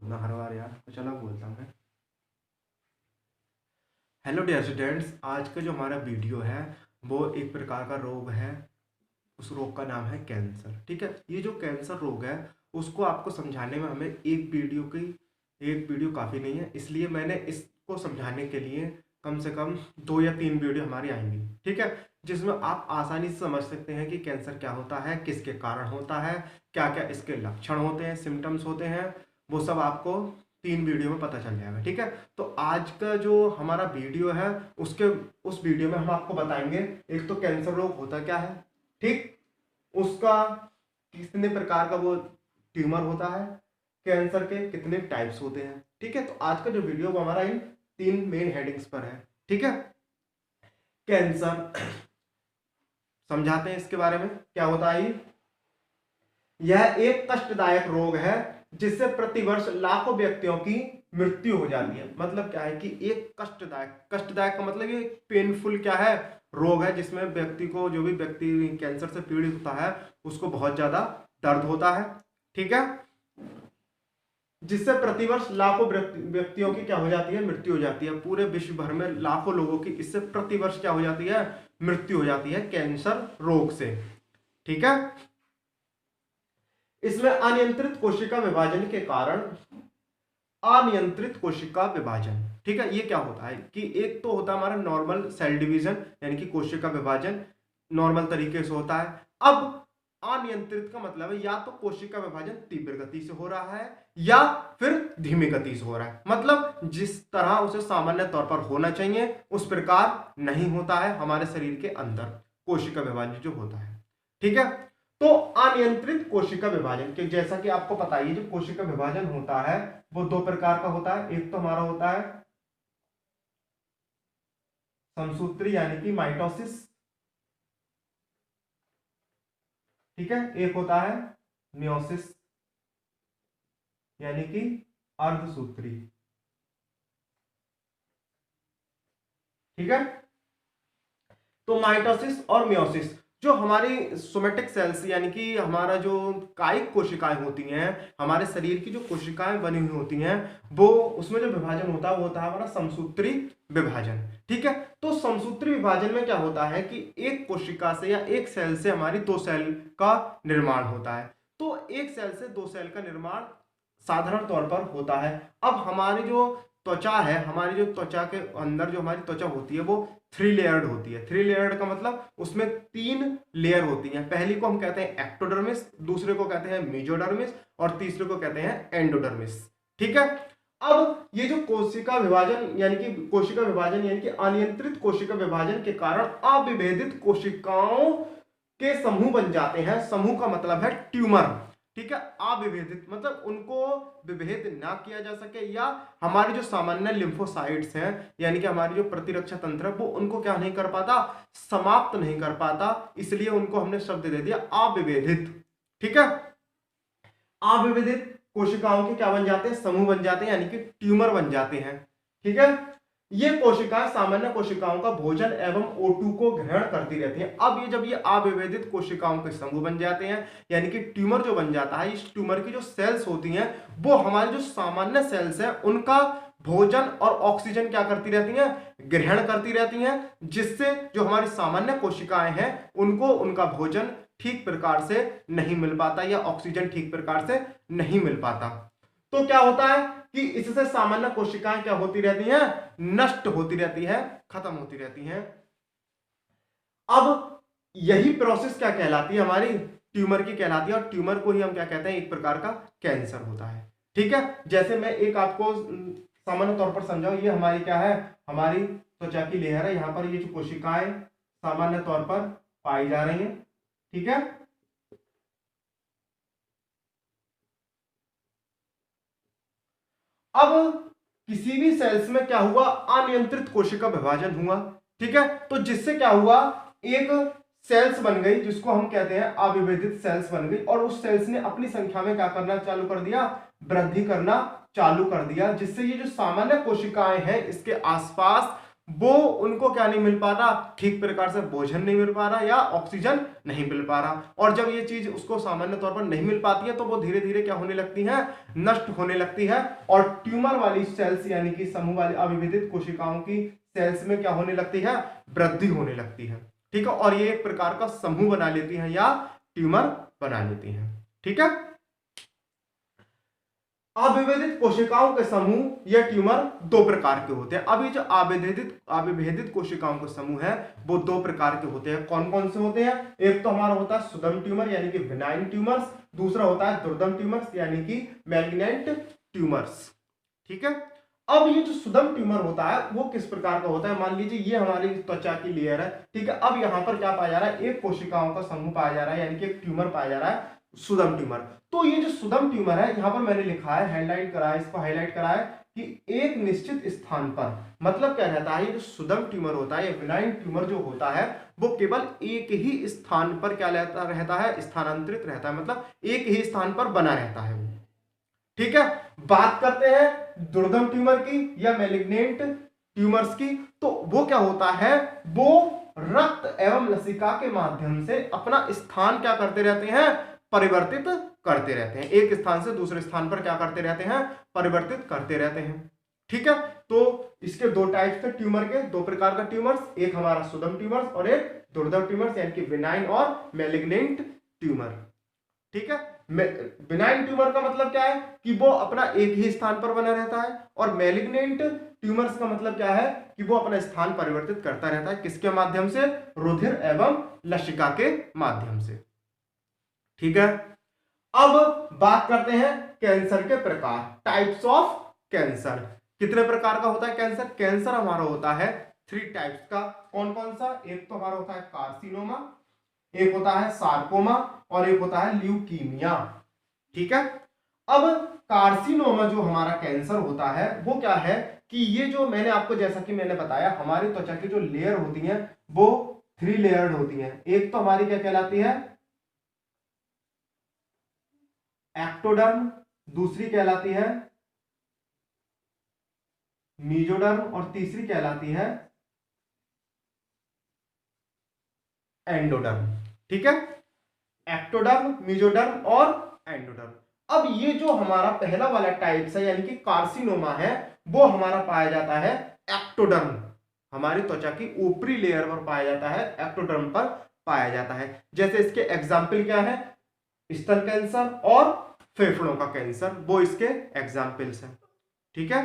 बोलना हर बार यार, कुछ अलग बोलता हूँ मैं। हेलो डियर स्टूडेंट्स, आज का जो हमारा वीडियो है वो एक प्रकार का रोग है। उस रोग का नाम है कैंसर। ठीक है, ये जो कैंसर रोग है उसको आपको समझाने में हमें एक वीडियो काफ़ी नहीं है, इसलिए मैंने इसको समझाने के लिए कम से कम 2 या 3 वीडियो हमारी आएंगी। ठीक है, जिसमें आप आसानी से समझ सकते हैं कि कैंसर क्या होता है, किसके कारण होता है, क्या क्या इसके लक्षण होते हैं, सिम्टम्स होते हैं, वो सब आपको 3 वीडियो में पता चल जाएगा। ठीक है, तो आज का जो हमारा वीडियो है उसके उस वीडियो में हम आपको बताएंगे एक तो कैंसर रोग होता क्या है, ठीक, उसका कितने प्रकार का वो ट्यूमर होता है, कैंसर के कितने टाइप्स होते हैं। ठीक है, तो आज का जो वीडियो वो हमारा इन 3 मेन हेडिंग्स पर है। ठीक है, कैंसर समझाते हैं इसके बारे में क्या होता है। यह एक कष्टदायक रोग है जिससे प्रतिवर्ष लाखों व्यक्तियों की मृत्यु हो जाती है। मतलब क्या है कि एक कष्टदायक का मतलब ये पेनफुल क्या है, रोग है जिसमें व्यक्ति को, जो भी व्यक्ति कैंसर से पीड़ित होता है उसको बहुत ज्यादा दर्द होता है। ठीक है, जिससे प्रतिवर्ष लाखों व्यक्तियों की क्या हो जाती है, मृत्यु हो जाती है। पूरे विश्व भर में लाखों लोगों की इससे प्रतिवर्ष क्या हो जाती है, मृत्यु हो जाती है कैंसर रोग से। ठीक है, इसमें अनियंत्रित कोशिका विभाजन के कारण, अनियंत्रित कोशिका विभाजन, ठीक है, ये क्या होता है कि एक तो होता है हमारा नॉर्मल सेल डिवीजन यानी कि कोशिका विभाजन नॉर्मल तरीके से होता है। अब अनियंत्रित का मतलब है या तो कोशिका विभाजन तीव्र गति से हो रहा है या फिर धीमी गति से हो रहा है। मतलब जिस तरह उसे सामान्य तौर पर होना चाहिए उस प्रकार नहीं होता है हमारे शरीर के अंदर कोशिका विभाजन जो होता है। ठीक है, तो अनियंत्रित कोशिका विभाजन के जैसा कि आपको पता है जो कोशिका विभाजन होता है वो 2 प्रकार का होता है। एक तो हमारा होता है समसूत्री यानी कि माइटोसिस, ठीक है, एक होता है मियोसिस यानी कि अर्धसूत्री। ठीक है, तो माइटोसिस और मियोसिस जो हमारी सोमेटिक सेल्स यानी कि हमारा जो कायिक कोशिकाएं होती हैं, हमारे शरीर की जो कोशिकाएं बनी हुई होती हैं, वो उसमें जो विभाजन होता है वो होता है हमारा समसूत्री विभाजन। ठीक है, तो समसूत्री विभाजन में क्या होता है कि एक कोशिका से या एक सेल से हमारी 2 सेल का निर्माण होता है। तो एक सेल से 2 सेल का निर्माण साधारण तौर पर होता है। अब हमारी जो त्वचा है, हमारी जो त्वचा के अंदर जो हमारी त्वचा होती है वो 3 लेयर्ड होती है। 3 लेयर्ड का मतलब उसमें 3 लेयर होती हैं। पहली को हम कहते हैं एक्टोडर्मिस, दूसरे को कहते हैं मेसोडर्मिस और तीसरे को कहते हैं एंडोडर्मिस। ठीक है, अब ये जो कोशिका विभाजन यानी कि अनियंत्रित कोशिका विभाजन के कारण अविभेदित कोशिकाओं के समूह बन जाते हैं। समूह का मतलब है ट्यूमर। ठीक है, अविभेदित मतलब उनको विभेद ना किया जा सके या हमारी जो सामान्य लिम्फोसाइट्स हैं यानी कि हमारी जो प्रतिरक्षा तंत्र है वो उनको क्या नहीं कर पाता, समाप्त नहीं कर पाता, इसलिए उनको हमने शब्द दे दिया अविभेदित। ठीक है, अविभेदित कोशिकाओं के क्या बन जाते हैं, समूह बन जाते हैं यानी कि ट्यूमर बन जाते हैं। ठीक है, ये कोशिकाएं सामान्य कोशिकाओं का भोजन एवं O2 को ग्रहण करती रहती हैं। अब ये जब ये अविभेदित कोशिकाओं के समूह बन जाते हैं यानी कि ट्यूमर जो बन जाता है, इस ट्यूमर की जो सेल्स होती हैं वो हमारी जो सामान्य सेल्स हैं उनका भोजन और ऑक्सीजन क्या करती रहती हैं, ग्रहण करती रहती हैं, जिससे जो हमारी सामान्य कोशिकाएं हैं उनको उनका भोजन ठीक प्रकार से नहीं मिल पाता या ऑक्सीजन ठीक प्रकार से नहीं मिल पाता। तो क्या होता है कि इससे सामान्य कोशिकाएं क्या होती रहती हैं, नष्ट होती रहती है, खत्म होती रहती हैं। अब यही प्रोसेस क्या कहलाती है, हमारी ट्यूमर की कहलाती है और ट्यूमर को ही हम क्या कहते हैं, एक प्रकार का कैंसर होता है। ठीक है, जैसे मैं एक आपको सामान्य तौर पर समझाऊं, ये हमारी क्या है, हमारी त्वचा की लेयर है। यहां पर ये जो कोशिकाएं सामान्य तौर पर पाई जा रही हैं। ठीक है, अब किसी भी सेल्स में क्या हुआ, अनियंत्रित कोशिका विभाजन हुआ। ठीक है, तो जिससे क्या हुआ, एक सेल्स बन गई जिसको हम कहते हैं अविभेदित सेल्स बन गई और उस सेल्स ने अपनी संख्या में क्या करना चालू कर दिया, वृद्धि करना चालू कर दिया, जिससे ये जो सामान्य कोशिकाएं हैं इसके आसपास वो उनको क्या नहीं मिल पा रहा, ठीक प्रकार से भोजन नहीं मिल पा रहा या ऑक्सीजन नहीं मिल पा रहा। और जब ये चीज उसको सामान्य तौर पर नहीं मिल पाती है तो वो धीरे धीरे क्या होने लगती है, नष्ट होने लगती है। और ट्यूमर वाली सेल्स यानी कि समूह वाली अविभेदित कोशिकाओं की सेल्स में क्या होने लगती है, वृद्धि होने लगती है। ठीक है, और ये एक प्रकार का समूह बना लेती है या ट्यूमर बना लेती है। ठीक है, अविभेदित कोशिकाओं के समूह या ट्यूमर दो प्रकार के होते हैं। अभी जो अविभेदित कोशिकाओं के समूह है वो दो प्रकार के होते हैं। कौन कौन से होते हैं? एक तो हमारा होता है सुदम ट्यूमर यानी कि बिनाइन ट्यूमर्स, दूसरा होता है दुर्दम ट्यूमर्स यानी कि मैलिग्नेंट ट्यूमर्स। ठीक है, अब ये जो सुदम ट्यूमर होता है वो किस प्रकार का होता है? मान लीजिए ये हमारी त्वचा की लेयर है। ठीक है, अब यहाँ पर क्या पाया जा रहा है, एक कोशिकाओं का समूह पाया जा रहा है यानी कि एक ट्यूमर पाया जा रहा है, सुदम ट्यूमर। तो ये जो सुदम ट्यूमर है, यहाँ पर मैंने लिखा है, हाईलाइट करा है, इसको हाईलाइट करा है कि एक निश्चित स्थान पर, मतलब क्या रहता है, ये जो सुदम ट्यूमर होता है, ये बिनाइन ट्यूमर जो होता है वो केवल एक ही स्थान पर क्या रहता है, स्थानांतरित रहता है, मतलब एक ही स्थान पर बना रहता है। ठीक है, बात करते हैं दुर्दम ट्यूमर की या मैलिग्नेंट ट्यूमर्स की, तो वो क्या होता है, वो रक्त एवं लसिका के माध्यम से अपना स्थान क्या करते रहते हैं, परिवर्तित करते रहते हैं। एक स्थान से दूसरे स्थान पर क्या करते रहते हैं, परिवर्तित करते रहते हैं। ठीक है, तो इसके दो टाइप्स थे ट्यूमर के, दो प्रकार का ट्यूमर्स, एक हमारा सुदम ट्यूमर्स और एक दुर्दम ट्यूमर्स यानी कि बिनाइन और मैलिग्नेंट ट्यूमर। ठीक है, बिनाइन ट्यूमर का मतलब क्या है कि वो अपना एक ही स्थान पर बना रहता है, और मैलिग्नेंट ट्यूमर्स का मतलब क्या है कि वो अपना स्थान परिवर्तित करता रहता है। किसके माध्यम से? रुधिर एवं लसिका के माध्यम से। ठीक है, अब बात करते हैं कैंसर के प्रकार, टाइप्स ऑफ कैंसर। कितने प्रकार का होता है कैंसर? कैंसर हमारा होता है 3 टाइप्स का। कौन कौन सा? एक तो हमारा होता है कार्सिनोमा, एक होता है सार्कोमा और एक होता है ल्यूकीमिया। ठीक है, अब कार्सिनोमा जो हमारा कैंसर होता है वो क्या है कि ये जो मैंने आपको, जैसा कि मैंने बताया, हमारी त्वचा की जो लेयर होती है वो 3 लेयर्ड होती है। एक तो हमारी क्या कहलाती है, एक्टोडर्म, दूसरी कहलाती है मीजोडर्म और तीसरी कहलाती है एंडोडर्म। ठीक है, एक्टोडर्म, मीजोडर्म और एंडोडर्म। अब ये जो हमारा पहला वाला टाइप्स है यानी कि कार्सिनोमा है, वो हमारा पाया जाता है एक्टोडर्म, हमारी त्वचा की ऊपरी लेयर पर पाया जाता है, एक्टोडर्म पर पाया जाता है। जैसे इसके एग्जाम्पल क्या है, स्तन कैंसर और फेफड़ों का कैंसर, वो इसके एग्जाम्पल्स हैं। ठीक है,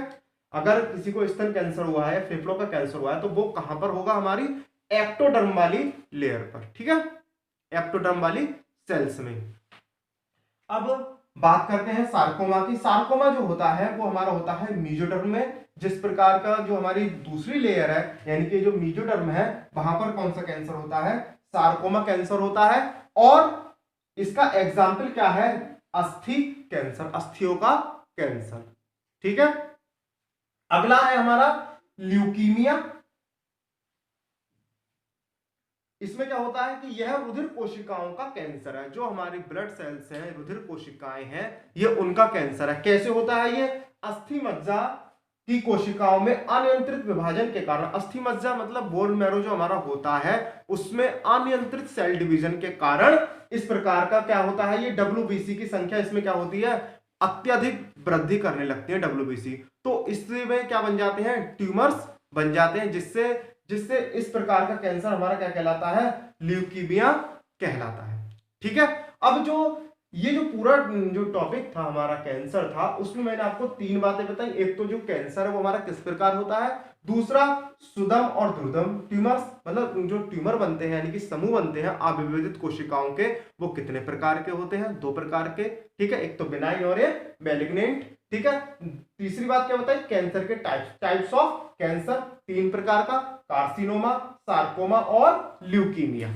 अगर किसी को स्तन कैंसर हुआ है, फेफड़ों का कैंसर हुआ है, तो वो कहां पर होगा, हमारी एक्टोडर्म वाली लेयर पर। ठीक है, एक्टोडर्म वाली सेल्स में। अब बात करते हैं सार्कोमा की। सार्कोमा जो होता है वो हमारा होता है मीजोडर्म में। जिस प्रकार का जो हमारी दूसरी लेयर है यानी कि जो मीजोडर्म है, वहां पर कौन सा कैंसर होता है, सार्कोमा कैंसर होता है। और इसका एग्जाम्पल क्या है, अस्थि कैंसर, अस्थियों का कैंसर। ठीक है, अगला है हमारा ल्यूकीमिया। इसमें क्या होता है कि यह रुधिर कोशिकाओं का कैंसर है, जो हमारी ब्लड सेल्स हैं, रुधिर कोशिकाएं हैं, ये उनका कैंसर है। कैसे होता है ये? अस्थि मज्जा की कोशिकाओं में अनियंत्रित विभाजन के कारण, अस्थि मज्जा मतलब बोन मैरो जो हमारा होता है उसमें अनियंत्रित सेल डिवीजन के कारण इस प्रकार का क्या होता है, ये WBC की संख्या इसमें क्या होती है, अत्यधिक वृद्धि करने लगती है WBC। तो इसमें क्या बन जाते हैं, ट्यूमर्स बन जाते हैं, जिससे इस प्रकार का कैंसर हमारा क्या कहलाता है, ल्यूकीमिया कहलाता है। ठीक है, अब जो ये जो पूरा जो टॉपिक था हमारा कैंसर था, उसमें मैंने आपको 3 बातें बताई। एक तो जो कैंसर है वो हमारा किस प्रकार होता है, दूसरा सुदम और दुर्दम ट्यूमर्स, मतलब जो ट्यूमर बनते हैं यानी कि समूह बनते हैं अविभेदित कोशिकाओं के, वो कितने प्रकार के होते हैं, 2 प्रकार के। ठीक है, एक तो बिनाइन और एक मैलिग्नेंट। ठीक है, तीसरी बात क्या बताई, कैंसर के टाइप्स ऑफ कैंसर 3 प्रकार का, कार्सिनोमा, सार्कोमा और ल्यूकीमिया।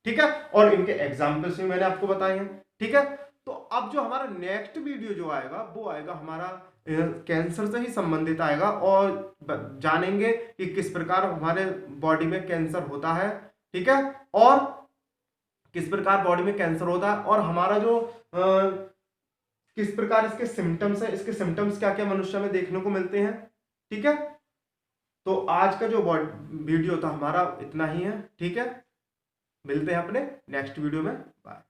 ठीक है, और इनके एग्जाम्पल्स भी मैंने आपको बताए हैं। ठीक है, तो अब जो हमारा नेक्स्ट वीडियो जो आएगा वो आएगा हमारा कैंसर से ही संबंधित आएगा, और जानेंगे कि किस प्रकार हमारे बॉडी में कैंसर होता है। ठीक है, और किस प्रकार बॉडी में कैंसर होता है, और हमारा जो किस प्रकार इसके सिम्टम्स है, इसके सिम्टम्स क्या क्या मनुष्य में देखने को मिलते हैं। ठीक है, तो आज का जो वीडियो था हमारा इतना ही है, ठीक है। मिलते हैं अपने नेक्स्ट वीडियो में। बाय।